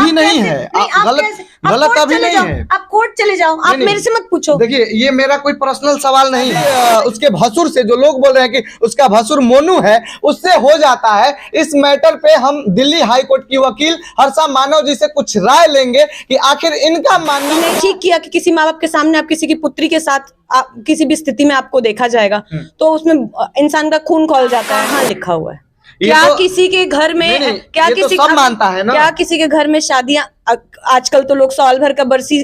अभी नहीं है, गलत अभी नहीं है। आप कोर्ट चले जाओ, आप मेरे से मत पूछो। देखिए, ये मेरा कोई पर्सनल सवाल नहीं है। उसके भसुर से जो लोग बोल रहे हैं कि उसका भसुर मोनू है, उससे हो जाता है। इस मैटर पे हम दिल्ली हाई कोर्ट की वकील हर्षा मानव जी से कुछ राय लेंगे कि आखिर इनका मानना नहीं ठीक किया कि किसी माँ बाप के सामने आप किसी की पुत्री के साथ किसी भी स्थिति में आपको देखा जाएगा तो उसमें इंसान का खून खौल जाता है। हाँ, लिखा हुआ है। क्या किसी के घर में क्या किसी सब मानता है ना, क्या किसी के घर में शादियां, आजकल तो लोग साल भर का बरसी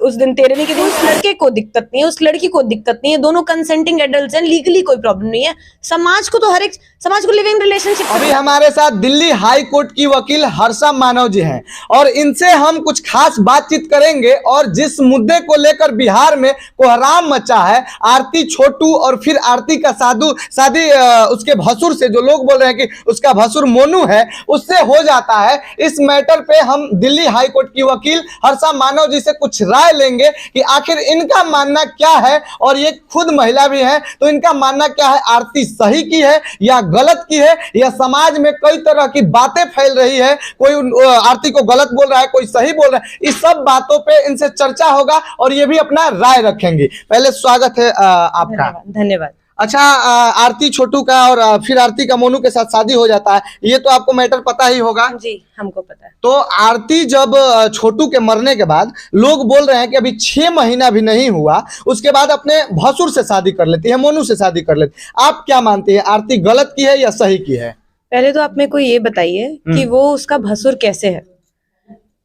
उस दिन तेरे नहीं के दिन, उस लड़के को दिक्कत नहीं है, उस लड़की को दिक्कत नहीं है, दोनों कंसेंटिंग एडल्ट्स हैं, लीगली कोई प्रॉब्लम नहीं है। समाज को तो हर एक समाज को लिविंग रिलेशनशिप। अभी हमारे साथ दिल्ली हाई कोर्ट की वकील हर्षा मानव जी हैं और इनसे हम कुछ खास बातचीत करेंगे। और जिस मुद्दे को लेकर बिहार में कोहराम मचा है, आरती छोटू और फिर आरती का शादी उसके भसुर से जो लोग बोल रहे हैं कि उसका भसुर मोनू है, उससे हो जाता है। इस मैटर पे हम दिल्ली हाई कोर्ट की वकील हर्षा मानव जी से कुछ राय लेंगे कि आखिर इनका मानना क्या है। और ये खुद महिला भी है, तो इनका मानना क्या है, आरती सही की है या गलत की है, या समाज में कई तरह की बातें फैल रही है, कोई आरती को गलत बोल रहा है, कोई सही बोल रहा है। इस सब बातों पे इनसे चर्चा होगा और ये भी अपना राय रखेंगे। पहले स्वागत है आपका। धन्यवाद। अच्छा, आरती छोटू का और फिर आरती का मोनू के साथ शादी हो जाता है, ये तो आपको मैटर पता ही होगा। जी, हमको पता है। तो आरती जब छोटू के मरने के बाद लोग बोल रहे हैं कि अभी 6 महीना भी नहीं हुआ, उसके बाद अपने भसुर से शादी कर लेती है, मोनू से शादी कर लेती है। आप क्या मानते हैं, आरती गलत की है या सही की है? पहले तो आप मेरे को ये बताइए कि वो उसका भसुर कैसे है,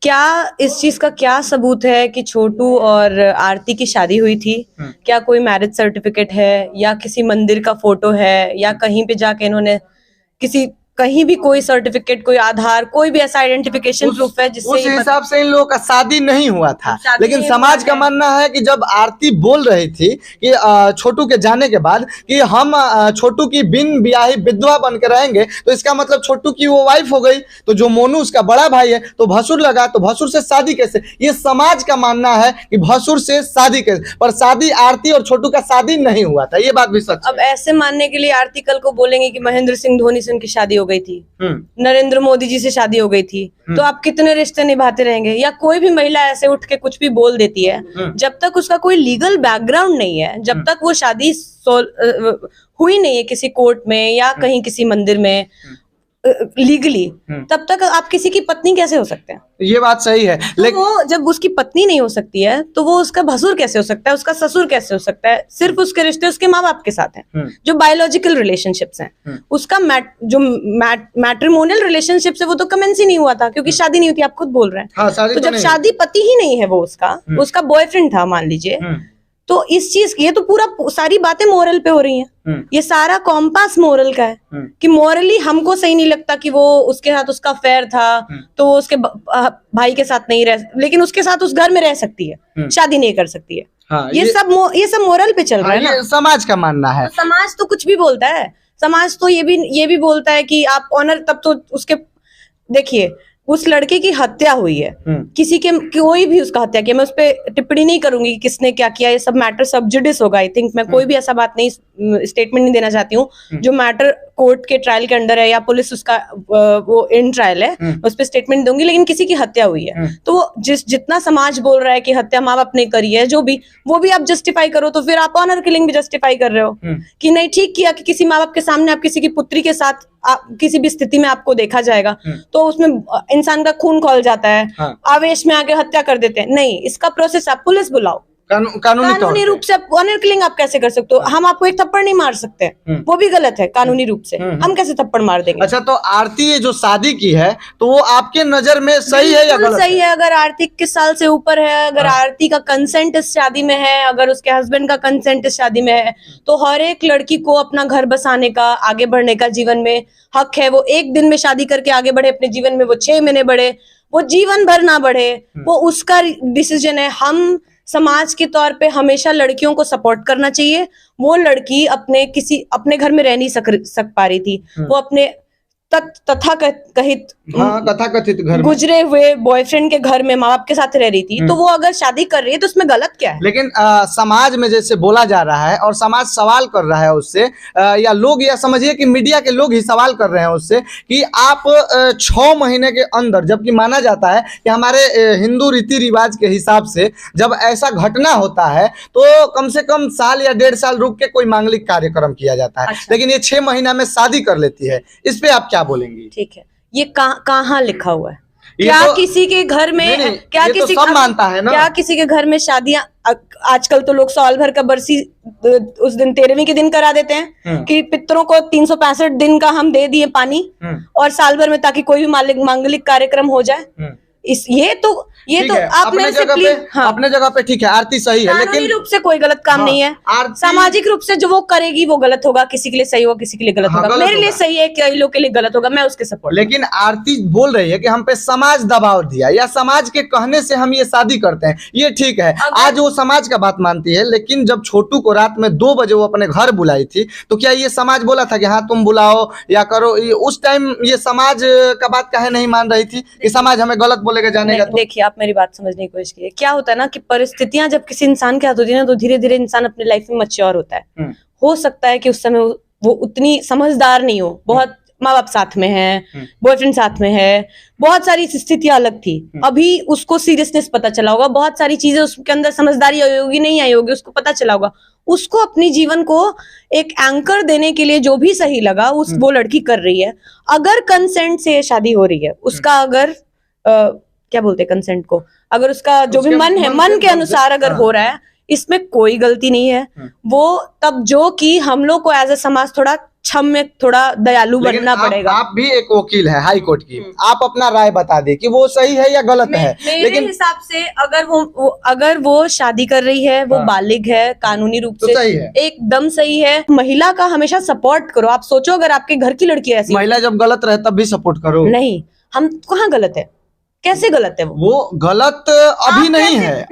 क्या इस चीज का क्या सबूत है कि छोटू और आरती की शादी हुई थी? क्या कोई मैरिज सर्टिफिकेट है या किसी मंदिर का फोटो है या कहीं पे जाके इन्होंने कहीं भी कोई सर्टिफिकेट, कोई आधार, कोई भी ऐसा आइडेंटिफिकेशन प्रूफ है जिससे उस हिसाब से इन लोगों का शादी नहीं हुआ था। लेकिन समाज का मानना है कि जब आरती बोल रही थी कि छोटू के जाने के बाद कि हम छोटू की बिन ब्याही विधवा बन के रहेंगे, तो इसका मतलब छोटू की वो वाइफ हो गई। तो जो मोनू उसका बड़ा भाई है, तो भसुर लगा, तो भसुर से शादी कैसे? ये समाज का मानना है कि भसुर से शादी कैसे, पर शादी आरती और छोटू का शादी नहीं हुआ था, ये बात भी सच है। अब ऐसे मानने के लिए आरती कल को बोलेंगे कि महेंद्र सिंह धोनी से उनकी शादी हो गई थी, नरेंद्र मोदी जी से शादी हो गई थी, तो आप कितने रिश्ते निभाते रहेंगे? या कोई भी महिला ऐसे उठ के कुछ भी बोल देती है, जब तक उसका कोई लीगल बैकग्राउंड नहीं है, जब तक वो शादी हुई नहीं है किसी कोर्ट में या कहीं किसी मंदिर में लीगली, तब तक आप किसी की पत्नी कैसे हो सकते हैं? ये बात सही है। लेकिन वो जब उसकी पत्नी नहीं हो सकती है तो वो उसका भसुर कैसे हो सकता है, उसका ससुर कैसे हो सकता है? सिर्फ उसके रिश्ते उसके माँ बाप के साथ हैं, जो बायोलॉजिकल रिलेशनशिप्स हैं। उसका जो मैट्रिमोनियल रिलेशनशिप है वो तो कमेंस ही नहीं हुआ था, क्योंकि शादी नहीं हुई थी, आप खुद बोल रहे हैं। हाँ, तो जब शादी पति ही नहीं है वो उसका बॉयफ्रेंड था मान लीजिए, तो इस चीज की, ये तो पूरा सारी बातें मोरल पे हो रही हैं। ये सारा कॉम्पास मोरल का है कि मोरली हमको सही नहीं लगता कि वो उसके साथ उसका अफेयर था, तो वो उसके भाई के साथ नहीं रह, लेकिन उसके साथ उस घर में रह सकती है, शादी नहीं कर सकती है। हाँ, ये सब मोरल पे चल रहा है ना, समाज का मानना है। तो समाज तो कुछ भी बोलता है, समाज तो ये भी बोलता है कि आप ऑनर, तब तो उसके, देखिए उस लड़के की हत्या हुई है, किसी के कोई भी उसका हत्या किया, मैं उस पर टिप्पणी नहीं करूंगी कि किसने क्या किया, ये सब मैटर सब जुडिस होगा। आई थिंक मैं कोई भी ऐसा बात नहीं, स्टेटमेंट नहीं देना चाहती हूँ। जो मैटर कोर्ट के ट्रायल के अंडर है या पुलिस उसका वो इन ट्रायल है, उस पर स्टेटमेंट दूंगी, लेकिन किसी की हत्या हुई है तो वो जितना समाज बोल रहा है कि हत्या माँ बाप ने करी है, जो भी वो भी आप जस्टिफाई करो, तो फिर आप ऑनर किलिंग भी जस्टिफाई कर रहे हो कि नहीं ठीक किया कि किसी माँ बाप के सामने आप किसी की पुत्री के साथ किसी भी स्थिति में आपको देखा जाएगा तो उसमें इंसान का खून खौल जाता है। हाँ। आवेश में आके हत्या कर देते हैं। नहीं, इसका प्रोसेस आप पुलिस बुलाओ, कानूनी रूप से ऑनर किलिंग आप कैसे कर सकते हो? हम आपको एक थप्पड़ नहीं मार सकते, वो भी गलत है कानूनी रूप से। हम कैसे थप्पड़ मार देंगे? अच्छा, तो आरती जो शादी की है तो वो आपके नजर में सही है या गलत? सही है। अगर आरती 21 साल से ऊपर है, अगर आरती का कंसेंट इस शादी में है, अगर उसके हस्बैंड का कंसेंट इस शादी में है, तो हर एक लड़की को अपना घर बसाने का, आगे बढ़ने का जीवन में हक है। वो एक दिन में शादी करके आगे बढ़े अपने जीवन में, वो 6 महीने बढ़े, वो जीवन भर ना बढ़े, वो उसका डिसीजन है। हम समाज के तौर पे हमेशा लड़कियों को सपोर्ट करना चाहिए। वो लड़की अपने घर में रह नहीं सक पा रही थी, वो अपने तथा कथित हाँ, कथाकथित घर में। गुजरे हुए बॉयफ्रेंड के घर में माँ बाप के साथ रह रही थी, तो वो अगर शादी कर रही है तो उसमें गलत क्या है? लेकिन समाज में जैसे बोला जा रहा है और समाज सवाल कर रहा है उससे, या लोग, या समझिए कि मीडिया के लोग ही सवाल कर रहे हैं उससे कि आप 6 महीने के अंदर, जबकि माना जाता है कि हमारे हिंदू रीति रिवाज के हिसाब से जब ऐसा घटना होता है तो कम से कम साल या 1.5 साल रुक के कोई मांगलिक कार्यक्रम किया जाता है। अच्छा। लेकिन ये 6 महीना में शादी कर लेती है, इस पे आप क्या बोलेंगी? ठीक है, ये कहाँ लिखा हुआ है? ये क्या तो- किसी के घर में नहीं, क्या ये तो किसी सब मानता है ना। क्या किसी के घर में शादियां आजकल तो लोग साल भर का बरसी उस दिन 13वीं के दिन करा देते हैं कि पितरों को 365 दिन का हम दे दिए पानी, और साल भर में, ताकि कोई भी मांगलिक कार्यक्रम हो जाए। ये तो ठीक है, आप मेरे से प्लीज, हाँ, अपने जगह पे ठीक है, आरती सही है, कानूनी लेकिन रूप से कोई गलत काम हाँ, नहीं है। सामाजिक रूप से जो वो करेगी वो गलत होगा, किसी के लिए सही होगा, किसी के लिए गलत हाँ, होगा। गलत मेरे लिए होगा। सही है, कई लोग के लिए गलत होगा, मैं उसके सपोर्ट। लेकिन आरती बोल रही है कि हम पे समाज दबाव दिया, या समाज के कहने से हम ये शादी करते हैं, ये ठीक है। आज वो समाज का बात मानती है, लेकिन जब छोटू को रात में 2 बजे वो अपने घर बुलाई थी, तो क्या ये समाज बोला था कि हाँ तुम बुलाओ या करो? उस टाइम ये समाज का बात काहे नहीं मान रही थी कि समाज हमें गलत बोलेगा, जानेगा? तो देखिए, आप मेरी बात समझने की कोशिश कीजिए। क्या होता है ना कि परिस्थितियां जब किसी इंसान के हाथ होती है ना, तो धीरे धीरे इंसान अपनी लाइफ में मैच्योर होता है। हो सकता है कि उस समय वो उतनी समझदार नहीं हो, बहुत माँ बाप साथ में है, बॉयफ्रेंड साथ में है, बहुत सारी स्थितियां अलग थी। अभी उसको सीरियसनेस पता चला होगा, बहुत सारी चीजें उसके अंदर समझदारी आई होगी, नहीं आई होगी, उसको पता चला होगा। उसको अपनी जीवन को एक एंकर देने के लिए जो भी सही लगा वो लड़की कर रही है। अगर कंसेंट से शादी हो रही है, उसका अगर क्या बोलते हैं कंसेंट को, अगर उसका जो भी मन है, मन के अनुसार अगर हो रहा है, इसमें कोई गलती नहीं है। वो तब जो कि हम लोग को एज ए समाज थोड़ा में थोड़ा दयालु बनना पड़ेगा। आप भी एक वकील है हाई कोर्ट की, आप अपना राय बता दे कि वो सही है या गलत है। मेरे हिसाब से अगर वो शादी कर रही है, वो बालिग है, कानूनी रूप से सही है, एकदम सही है। महिला का हमेशा सपोर्ट करो। आप सोचो, अगर आपके घर की लड़की ऐसी, महिला जब गलत रहे तब भी सपोर्ट करो। नहीं, हम कहाँ गलत है? कैसे गलत है? वो गलत अभी नहीं है,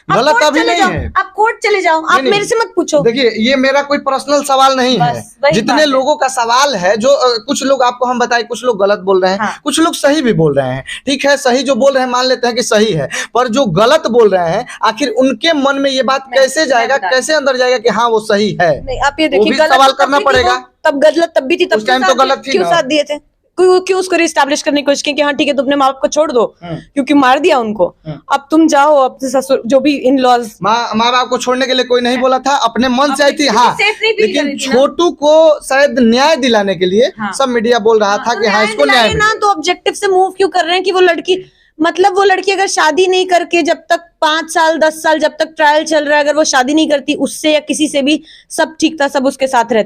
गलत अभी नहीं है। आप कोर्ट चले जाओ, आप मेरे से मत पूछो। देखिए, ये मेरा कोई पर्सनल सवाल नहीं है, जितने लोगों का सवाल है, जो कुछ लोग आपको हम बताए, कुछ लोग गलत बोल रहे हैं, कुछ लोग सही भी बोल रहे हैं। ठीक है, सही जो बोल रहे हैं मान लेते हैं कि सही है, पर जो गलत बोल रहे हैं, आखिर उनके मन में ये बात कैसे जाएगा, कैसे अंदर जाएगा कि हाँ वो सही है? आप ये देखिए, सवाल करना पड़ेगा। तब गलत तब भी थी, तब टाइम तो गलत थी, क्यों साथ दिए थे? क्यों उसको रिस्टैब्लिश करने की कोशिश की कि हाँ ठीक है, तुम अपने माँ बाप को छोड़ दो, क्योंकि मार दिया उनको, अब तुम जाओ अपने ससुर, जो भी इन लॉज। माँ बाप को छोड़ने के लिए कोई नहीं बोला था, अपने मन से आई थी। हाँ, लेकिन छोटू को शायद न्याय दिलाने के लिए सब मीडिया बोल रहा था कि हाँ इसको न्याय ना, तो ऑब्जेक्टिव से मूव क्यों कर रहे हैं कि वो लड़की, मतलब वो लड़की अगर शादी नहीं करके, जब तक 5 साल 10 साल जब तक ट्रायल चल रहा है, अगर वो शादी नहीं करती उससे या किसी से भी, सब ठीक था, सब उसके साथ रहते।